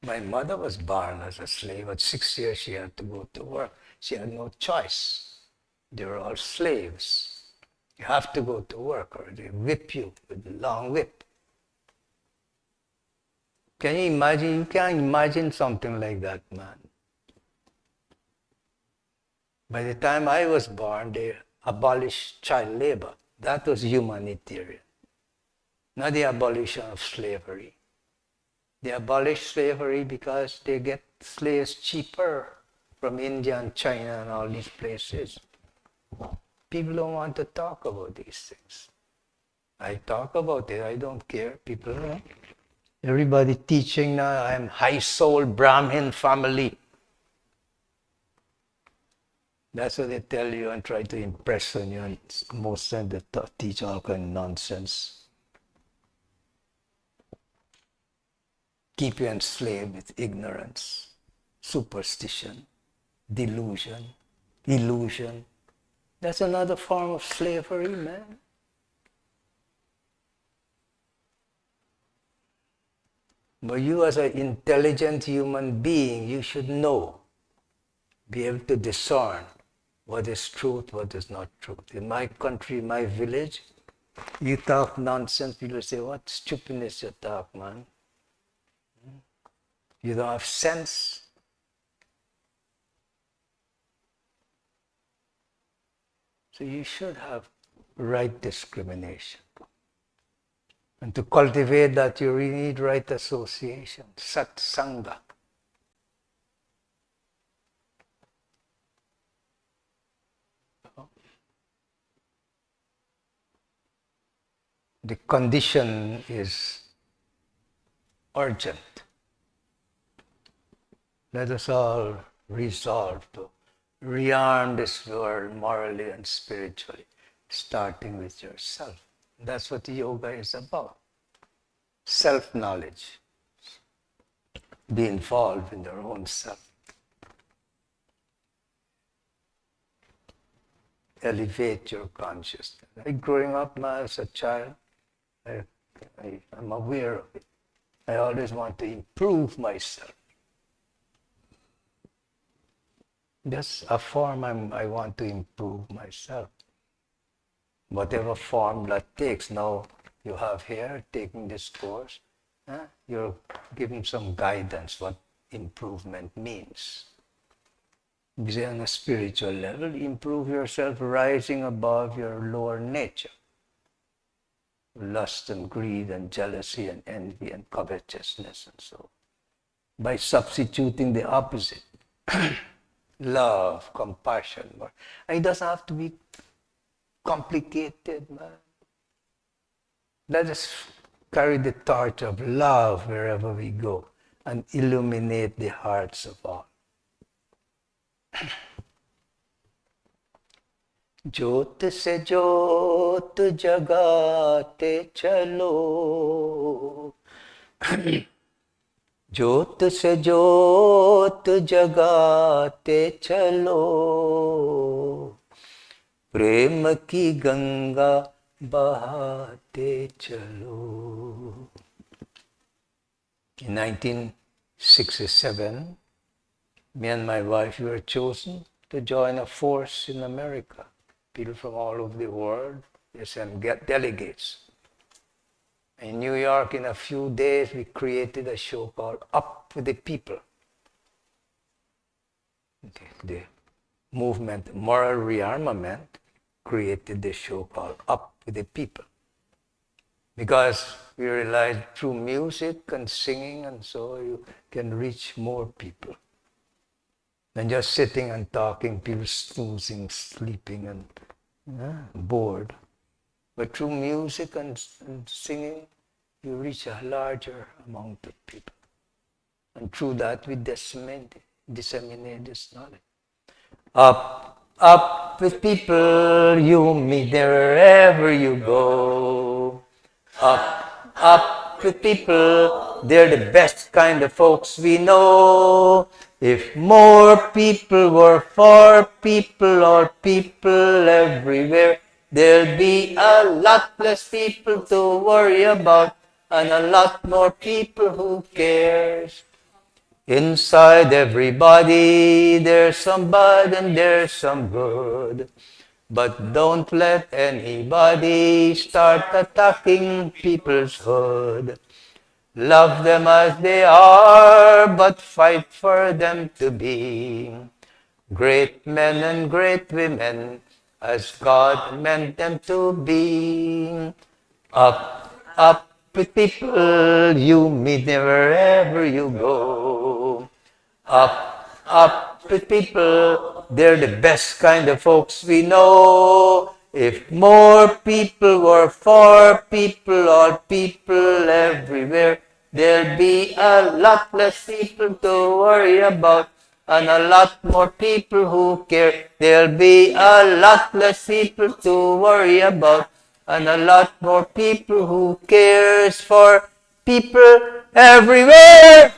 Speaker 3: My mother was born as a slave. At 6 years, she had to go to work. She had no choice. They were all slaves. You have to go to work or they whip you with a long whip. Can you imagine? You can't imagine something like that, man. By the time I was born, they abolished child labor. That was humanitarian. Not the abolition of slavery. They abolished slavery because they get slaves cheaper from India and China and all these places. People don't want to talk about these things. I talk about it, I don't care. People, everybody teaching now, I'm high soul Brahmin family. That's what they tell you and try to impress on you. And most of them they teach all kind of nonsense. Keep you enslaved with ignorance, superstition, delusion, illusion. That's another form of slavery, man. But you as an intelligent human being, you should know, be able to discern what is truth, what is not truth. In my country, my village, you talk nonsense, people say, what stupidness you talk, man. You don't have sense. So you should have right discrimination. And to cultivate that, you really need right association, Satsanga. The condition is urgent. Let us all resolve to rearm this world morally and spiritually, starting with yourself. That's what yoga is about. Self-knowledge. Be involved in your own self. Elevate your consciousness. Growing up as a child, I'm aware of it. I always want to improve myself. Just a form I want to improve myself. Whatever form that takes. Now you have here taking this course, you're giving some guidance what improvement means. Because on a spiritual level, improve yourself rising above your lower nature. Lust and greed and jealousy and envy and covetousness and so on. By substituting the opposite. Love, compassion. And it doesn't have to be complicated, man. Let us carry the torch of love wherever we go and illuminate the hearts of all. ज्योत से ज्योत जगाते चलो, ज्योत से ज्योत जगाते चलो, प्रेम की गंगा बहाते चलो. In 1967, me and my wife were chosen to join a force in America. People from all over the world, they send delegates. In New York, in a few days, we created a show called Up with the People. Okay. The movement, moral rearmament, created this show called Up with the People. Because we realized through music and singing and so you can reach more people than just sitting and talking, people snoozing, sleeping and bored. But through music and singing, you reach a larger amount of people. And through that, we disseminate this knowledge. Up with people, you meet there wherever you go. Up with people, they're the best kind of folks we know. If more people were for people or people everywhere, there'll be a lot less people to worry about and a lot more people who cares. Inside everybody, there's some bad and there's some good. But don't let anybody start attacking people's hood. Love them as they are, but fight for them to be great men and great women as God meant them to be. Up with people, you meet them wherever you go. Up with people, they're the best kind of folks we know. If more people were for people or people everywhere, there'll be a lot less people to worry about and a lot more people who care. There'll be a lot less people to worry about and a lot more people who cares for people everywhere.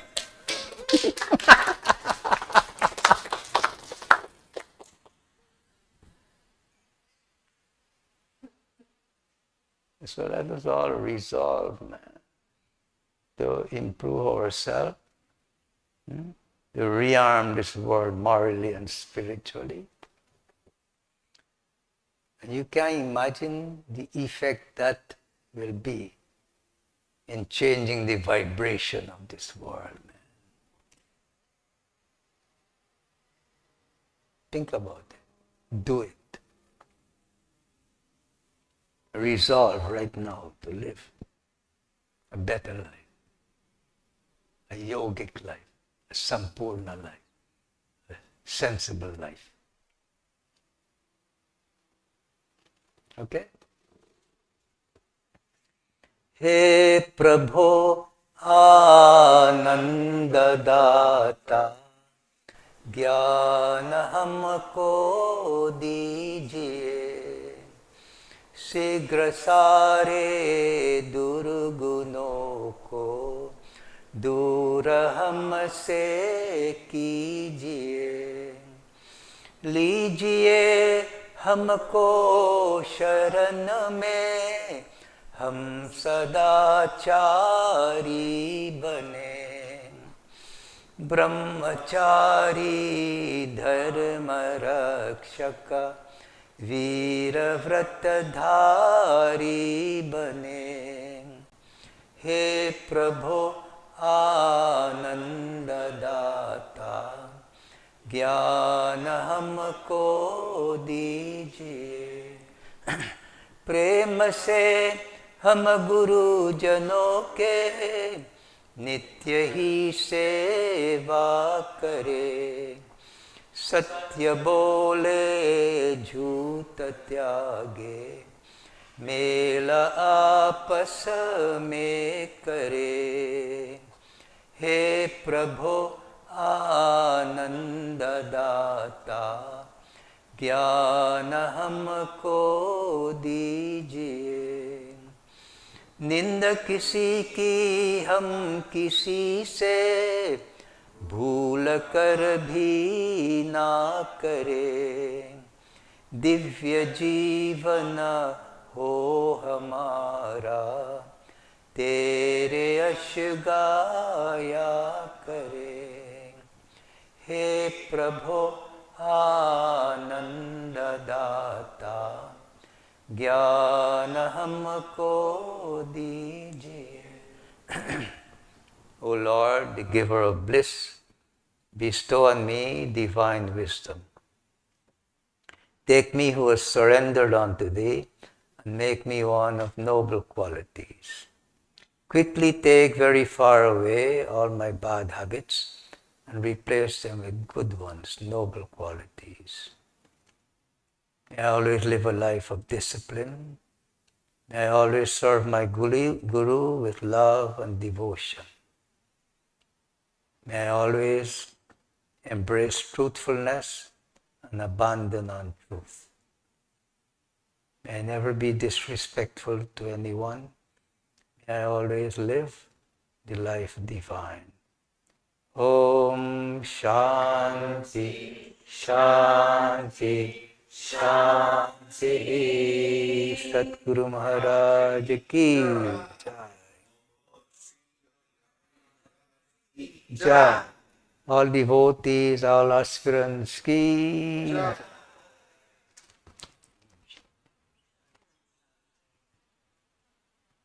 Speaker 3: So let us all resolve, man, to improve ourselves, to rearm this world morally and spiritually. And you can imagine the effect that will be in changing the vibration of this world, man. Think about it. Do it. Resolve right now to live a better life, a yogic life, a sampurna life, a sensible life. Okay? He Prabhu Ananda Data ज्ञान हमको दीजिए शीघ्र सारे दुर्गुणों को दूर हमसे कीजिए लीजिए हमको शरण में हम सदाचारी बने ब्रह्मचारी धर्म रक्षक वीर व्रतधारी बने हे प्रभु आनंद दाता ज्ञान हमको दीजिए। प्रेम से हम गुरुजनों के नित्य ही सेवा करें। सत्य बोले झूठ त्यागे, मेल आपस में करे। हे प्रभु आनंद दाता, ज्ञान हमको दीजिए। निंद किसी की हम किसी से भूल कर भी ना करें। दिव्य जीवन हो हमारा, तेरे यश गाया करें। हे प्रभु आनंद दाता, ज्ञान हमको दीजिए। O Lord, the giver of bliss, bestow on me divine wisdom. Take me who has surrendered unto thee, and make me one of noble qualities. Quickly take very far away all my bad habits, and replace them with good ones, noble qualities. May I always live a life of discipline. May I always serve my Guru with love and devotion. May I always embrace truthfulness and abandon untruth. May I never be disrespectful to anyone. May I always live the life divine. Om Shanti, Shanti, Shanti. Satguru Maharaj ki Jai. Jai. All devotees, all aspirants ki Jai.